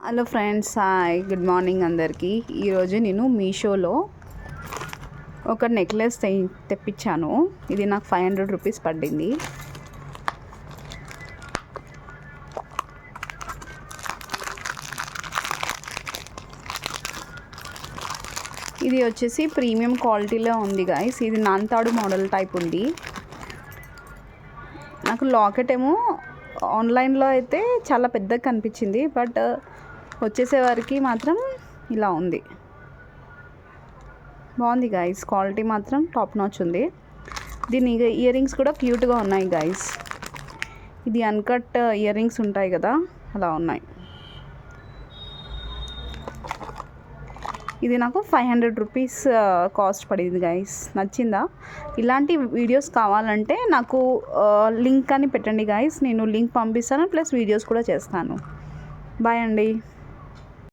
Hello friends, hi, good morning అందరికీ. ఈరోజు నేను మీషోలో ఒక నెక్లెస్ తెప్పించాను. ఇది నాకు 500 రూపీస్ పడింది. ఇది వచ్చేసి ప్రీమియం క్వాలిటీలో ఉంది గైస్. ఇది నాన్తాడు మోడల్ టైప్ ఉంది. నాకు లాకెట్ ఏమో ఆన్లైన్లో అయితే చాలా పెద్దగా కనిపించింది, బట్ వచ్చేసేవారికి మాత్రం ఇలా ఉంది. బాగుంది గైస్, క్వాలిటీ మాత్రం టాప్ నాచ్ ఉంది. దీని ఇయర్ రింగ్స్ కూడా క్యూట్గా ఉన్నాయి గైస్. ఇది అన్కట్ ఇయర్ రింగ్స్ ఉంటాయి కదా, అలా ఉన్నాయి. ఇది నాకు 500 రూపీస్ కాస్ట్ పడింది గైస్. నచ్చిందా? ఇలాంటి వీడియోస్ కావాలంటే నాకు లింక్ అని పెట్టండి గైస్. నేను లింక్ పంపిస్తాను, ప్లస్ వీడియోస్ కూడా చేస్తాను. బాయ్ అండి.